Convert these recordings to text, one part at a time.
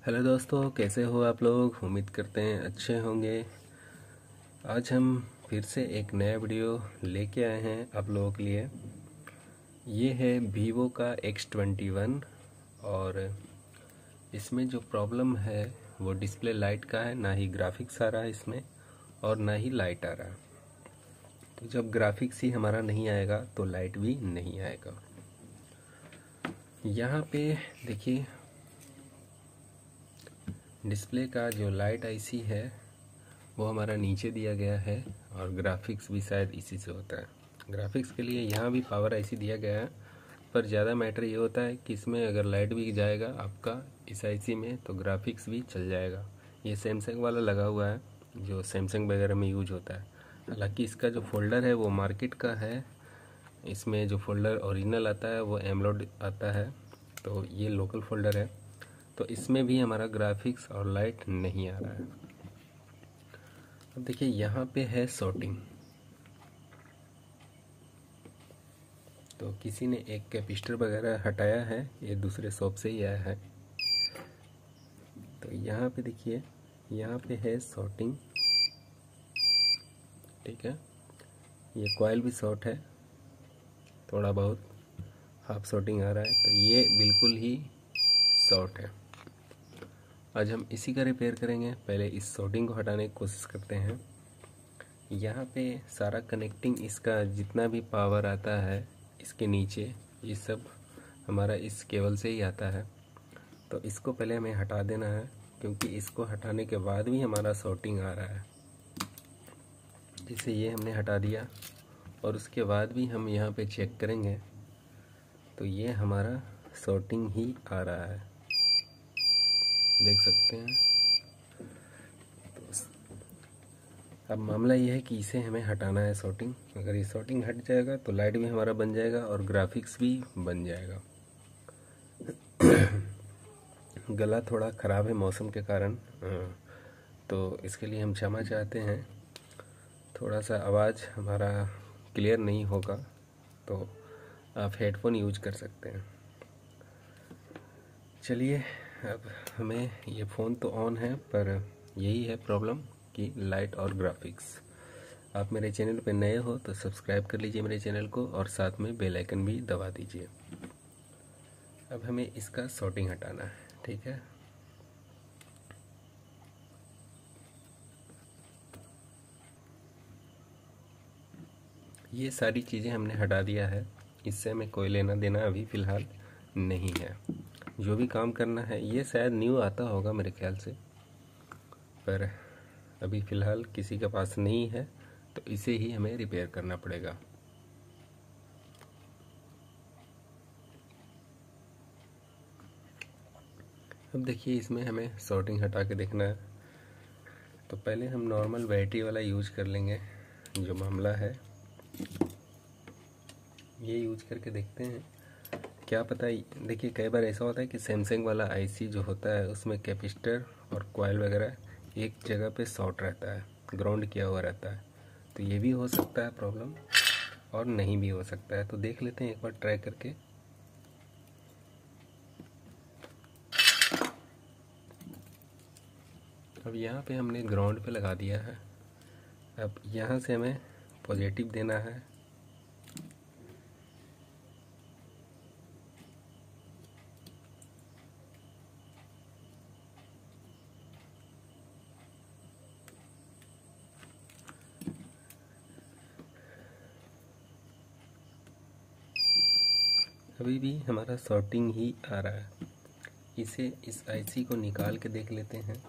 Hello दोस्तों, कैसे हो आप लोग। उम्मीद करते हैं अच्छे होंगे। आज हम फिर से एक नया वीडियो लेके आए हैं आप लोगों के लिए। ये है वीवो का X21 और इसमें जो प्रॉब्लम है वो डिस्प्ले लाइट का है। ना ही ग्राफिक्स आ रहा है इसमें और ना ही लाइट आ रहा है। तो जब ग्राफिक्स ही हमारा नहीं आएगा तो लाइट भी नहीं आएगा। यहाँ पे देखिए, डिस्प्ले का जो लाइट आईसी है वो हमारा नीचे दिया गया है और ग्राफिक्स भी शायद इसी से होता है। ग्राफिक्स के लिए यहाँ भी पावर आईसी दिया गया है, पर ज़्यादा मैटर ये होता है कि इसमें अगर लाइट भी जाएगा आपका इस आईसी में तो ग्राफिक्स भी चल जाएगा। ये सैमसंग वाला लगा हुआ है जो सैमसंग वगैरह में यूज होता है। हालांकि इसका जो फोल्डर है वो मार्केट का है। इसमें जो फोल्डर ओरिजिनल आता है वो एमलोड आता है, तो ये लोकल फोल्डर है। तो इसमें भी हमारा ग्राफिक्स और लाइट नहीं आ रहा है। अब देखिए, यहाँ पे है सॉर्टिंग। तो किसी ने एक कैपेसिटर वगैरह हटाया है, ये दूसरे शॉप से ही आया है। तो यहाँ पे देखिए, यहाँ पे है सॉर्टिंग, ठीक है। ये कॉइल भी शॉर्ट है, थोड़ा बहुत हाफ सॉर्टिंग आ रहा है, तो ये बिल्कुल ही शॉर्ट है। आज हम इसी का रिपेयर करेंगे। पहले इस सॉर्टिंग को हटाने की कोशिश करते हैं। यहाँ पे सारा कनेक्टिंग, इसका जितना भी पावर आता है इसके नीचे, ये सब हमारा इस केबल से ही आता है। तो इसको पहले हमें हटा देना है, क्योंकि इसको हटाने के बाद भी हमारा सॉर्टिंग आ रहा है। जैसे ये हमने हटा दिया और उसके बाद भी हम यहाँ पे चेक करेंगे तो ये हमारा सॉर्टिंग ही आ रहा है, देख सकते हैं। अब मामला ये है कि इसे हमें हटाना है सॉर्टिंग। अगर ये सॉर्टिंग हट जाएगा तो लाइट भी हमारा बन जाएगा और ग्राफिक्स भी बन जाएगा। गला थोड़ा ख़राब है मौसम के कारण, तो इसके लिए हम क्षमा चाहते हैं। थोड़ा सा आवाज़ हमारा क्लियर नहीं होगा तो आप हेडफोन यूज कर सकते हैं। चलिए, अब हमें ये फ़ोन तो ऑन है, पर यही है प्रॉब्लम कि लाइट और ग्राफिक्स। आप मेरे चैनल पर नए हो तो सब्सक्राइब कर लीजिए मेरे चैनल को और साथ में बेल आइकन भी दबा दीजिए। अब हमें इसका सॉर्टिंग हटाना है, ठीक है। ये सारी चीज़ें हमने हटा दिया है, इससे हमें कोई लेना देना अभी फ़िलहाल नहीं है। जो भी काम करना है, ये शायद न्यू आता होगा मेरे ख्याल से, पर अभी फ़िलहाल किसी के पास नहीं है, तो इसे ही हमें रिपेयर करना पड़ेगा। अब देखिए, इसमें हमें सॉर्टिंग हटा के देखना है। तो पहले हम नॉर्मल बैटरी वाला यूज कर लेंगे। जो मामला है ये यूज करके देखते हैं, क्या पता। देखिए, कई बार ऐसा होता है कि सैमसंग वाला आईसी जो होता है उसमें कैपेसिटर और कॉइल वगैरह एक जगह पे शॉर्ट रहता है, ग्राउंड किया हुआ रहता है। तो ये भी हो सकता है प्रॉब्लम, और नहीं भी हो सकता है। तो देख लेते हैं एक बार ट्राई करके। अब यहाँ पे हमने ग्राउंड पे लगा दिया है। अब यहाँ से हमें पॉजिटिव देना है। अभी भी हमारा सॉर्टिंग ही आ रहा है। इसे, इस आईसी को निकाल के देख लेते हैं।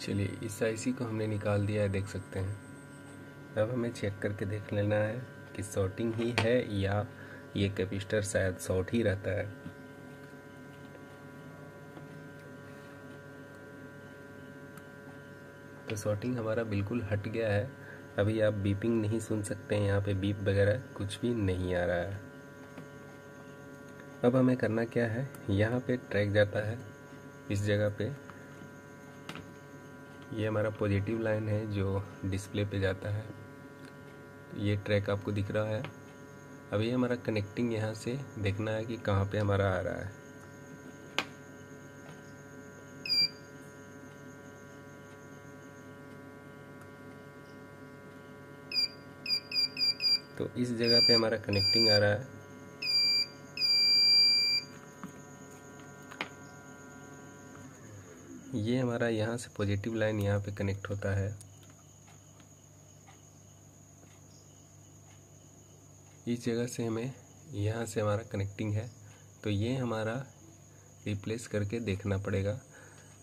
चलिए, इस आईसी को हमने निकाल दिया है, देख सकते हैं। अब हमें चेक करके देख लेना है कि सॉर्टिंग ही है या ये कैपेसिटर शायद शॉर्ट ही रहता है। तो शॉर्टिंग हमारा बिल्कुल हट गया है। अभी आप बीपिंग नहीं सुन सकते हैं, यहाँ पे बीप वगैरह कुछ भी नहीं आ रहा है। अब हमें करना क्या है, यहाँ पे ट्रैक जाता है इस जगह पे, ये हमारा पॉजिटिव लाइन है जो डिस्प्ले पे जाता है। ये ट्रैक आपको दिख रहा है। अभी हमारा कनेक्टिंग यहाँ से देखना है कि कहाँ पे हमारा आ रहा है। तो इस जगह पे हमारा कनेक्टिंग आ रहा है। ये हमारा यहाँ से पॉजिटिव लाइन यहाँ पे कनेक्ट होता है। इस जगह से हमें यहाँ से हमारा कनेक्टिंग है, तो ये हमारा रिप्लेस करके देखना पड़ेगा।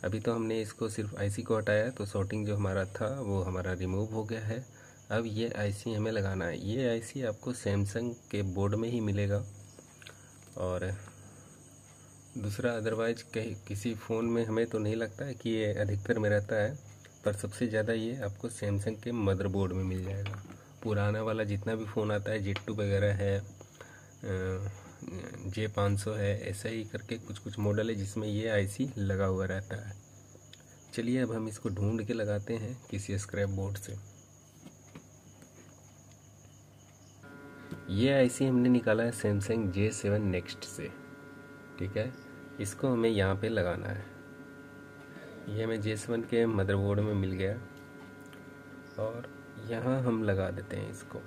अभी तो हमने इसको सिर्फ आईसी को हटाया, तो शॉर्टिंग जो हमारा था वो हमारा रिमूव हो गया है। अब ये आईसी हमें लगाना है। ये आईसी आपको सैमसंग के बोर्ड में ही मिलेगा, और दूसरा अदरवाइज कहीं किसी फ़ोन में हमें तो नहीं लगता है कि ये अधिकतर में रहता है, पर सबसे ज़्यादा ये आपको सैमसंग के मदरबोर्ड में मिल जाएगा। पुराना वाला जितना भी फ़ोन आता है, J2 वगैरह है, J500 है, ऐसा ही करके कुछ कुछ मॉडल है जिसमें ये आईसी लगा हुआ रहता है। चलिए अब हम इसको ढूंढ के लगाते हैं किसी स्क्रैप बोर्ड से। ये आईसी हमने निकाला है सैमसंग J7 नेक्स्ट से, ठीक है। इसको हमें यहाँ पे लगाना है। ये हमें J7 के मदरबोर्ड में मिल गया, और यहाँ हम लगा देते हैं इसको।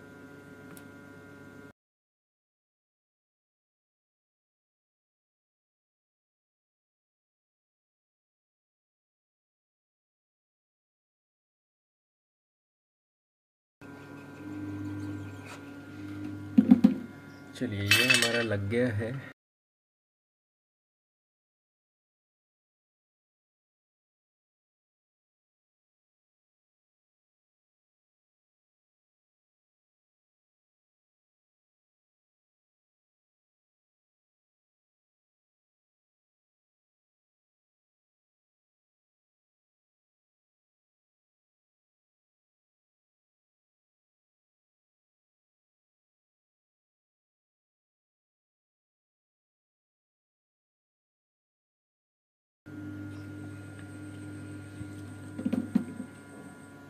चलिए ये हमारा लग गया है।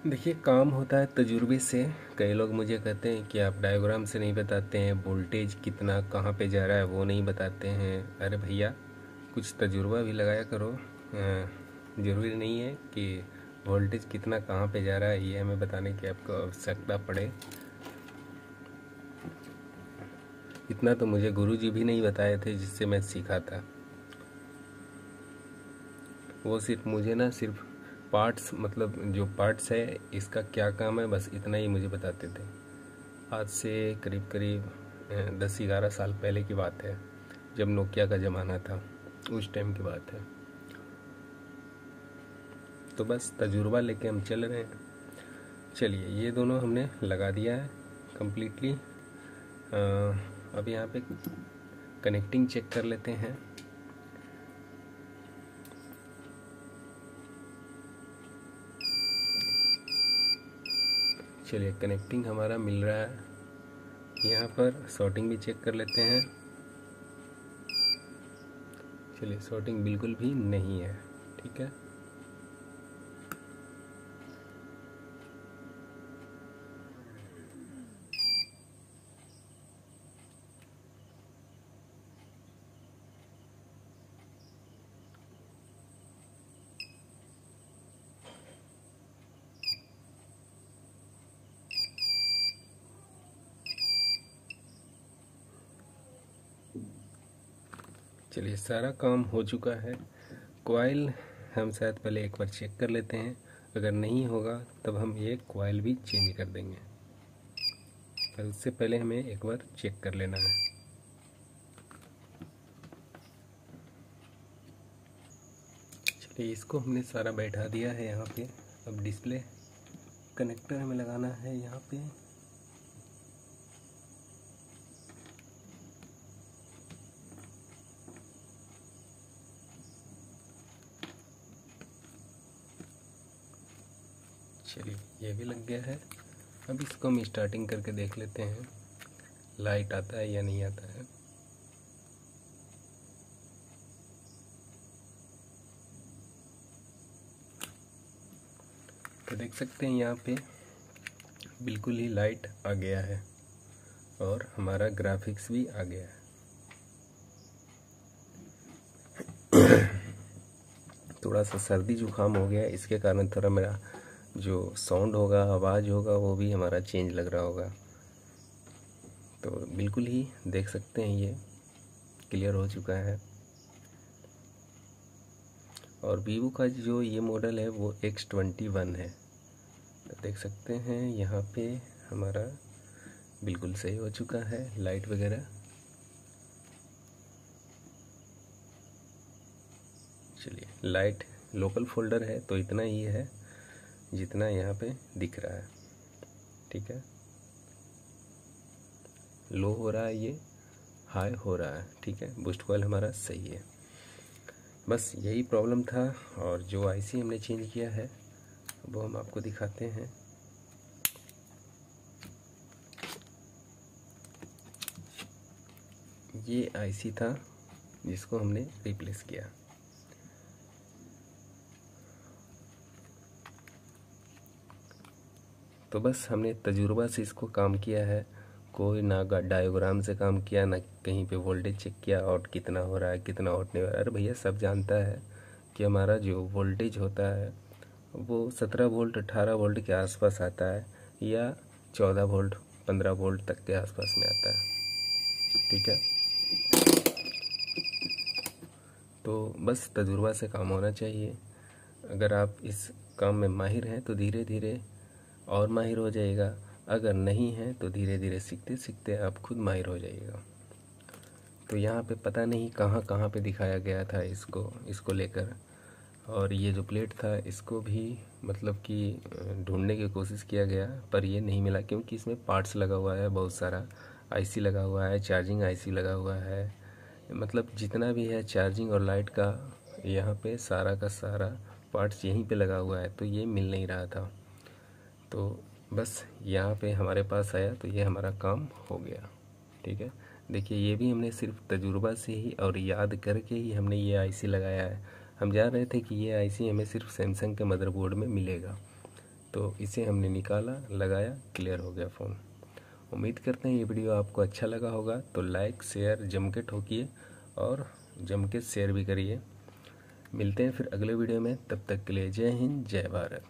देखिए काम होता है तजुर्बे से। कई लोग मुझे कहते हैं कि आप डायग्राम से नहीं बताते हैं, वोल्टेज कितना कहाँ पे जा रहा है वो नहीं बताते हैं। अरे भैया कुछ तजुर्बा भी लगाया करो। ज़रूरी नहीं है कि वोल्टेज कितना कहाँ पे जा रहा है ये हमें बताने की आपको आवश्यकता पड़े। इतना तो मुझे गुरुजी भी नहीं बताए थे जिससे मैं सीखा था। वो सिर्फ मुझे ना सिर्फ पार्ट्स, मतलब जो पार्ट्स है इसका क्या काम है, बस इतना ही मुझे बताते थे। आज से करीब करीब 10-11 साल पहले की बात है, जब नोकिया का ज़माना था, उस टाइम की बात है। तो बस तजुर्बा लेके हम चल रहे हैं। चलिए ये दोनों हमने लगा दिया है कम्प्लीटली। अब यहाँ पे कनेक्टिंग चेक कर लेते हैं। चलिए कनेक्टिंग हमारा मिल रहा है। यहाँ पर शॉर्टिंग भी चेक कर लेते हैं। चलिए शॉर्टिंग बिल्कुल भी नहीं है, ठीक है। चलिए सारा काम हो चुका है। कॉइल हम शायद पहले एक बार चेक कर लेते हैं, अगर नहीं होगा तब हम ये कॉइल भी चेंज कर देंगे, पर उससे पहले हमें एक बार चेक कर लेना है। चलिए इसको हमने सारा बैठा दिया है यहाँ पे। अब डिस्प्ले कनेक्टर हमें लगाना है यहाँ पे। चलिए ये भी लग गया है। अब इसको हम स्टार्टिंग करके देख लेते हैं लाइट आता है या नहीं आता है। तो देख सकते हैं यहाँ पे बिल्कुल ही लाइट आ गया है और हमारा ग्राफिक्स भी आ गया है। थोड़ा सा सर्दी जुकाम हो गया, इसके कारण थोड़ा मेरा जो साउंड होगा, आवाज़ होगा, वो भी हमारा चेंज लग रहा होगा। तो बिल्कुल ही देख सकते हैं ये क्लियर हो चुका है। और वीवो का जो ये मॉडल है वो X21 है। तो देख सकते हैं यहाँ पे हमारा बिल्कुल सही हो चुका है लाइट वगैरह। चलिए, लाइट लोकल फोल्डर है तो इतना ही है जितना यहाँ पे दिख रहा है, ठीक है। लो हो रहा है, ये हाई हो रहा है, ठीक है। बूस्ट कॉइल हमारा सही है। बस यही प्रॉब्लम था। और जो आईसी हमने चेंज किया है वो हम आपको दिखाते हैं। ये आईसी था जिसको हमने रिप्लेस किया। तो बस हमने तजुर्बा से इसको काम किया है। कोई ना डायोग्राम से काम किया, ना कहीं पे वोल्टेज चेक किया आउट कितना हो रहा है, कितना आउट नहीं हो रहा है। अरे भैया, सब जानता है कि हमारा जो वोल्टेज होता है वो 17 वोल्ट 18 वोल्ट के आसपास आता है, या 14 वोल्ट 15 वोल्ट तक के आसपास में आता है, ठीक है। तो बस तजुर्बा से काम होना चाहिए। अगर आप इस काम में माहिर हैं तो धीरे धीरे और माहिर हो जाएगा। अगर नहीं है तो धीरे धीरे सीखते सीखते आप खुद माहिर हो जाइएगा। तो यहाँ पे पता नहीं कहाँ कहाँ पे दिखाया गया था इसको लेकर। और ये जो प्लेट था इसको भी मतलब कि ढूंढने की कोशिश किया गया, पर ये नहीं मिला, क्योंकि इसमें पार्ट्स लगा हुआ है बहुत सारा। आईसी लगा हुआ है, चार्जिंग आईसी लगा हुआ है, मतलब जितना भी है चार्जिंग और लाइट का, यहाँ पे सारा का सारा पार्ट्स यहीं पे लगा हुआ है, तो ये मिल नहीं रहा था। तो बस यहाँ पे हमारे पास आया तो ये हमारा काम हो गया, ठीक है। देखिए, ये भी हमने सिर्फ तजुर्बा से ही और याद करके ही हमने ये आईसी लगाया है। हम जान रहे थे कि ये आईसी हमें सिर्फ सैमसंग के मदरबोर्ड में मिलेगा, तो इसे हमने निकाला, लगाया, क्लियर हो गया फ़ोन। उम्मीद करते हैं ये वीडियो आपको अच्छा लगा होगा। तो लाइक शेयर जम के ठोकिए और जम के शेयर भी करिए। मिलते हैं फिर अगले वीडियो में, तब तक के लिए जय हिंद जय भारत।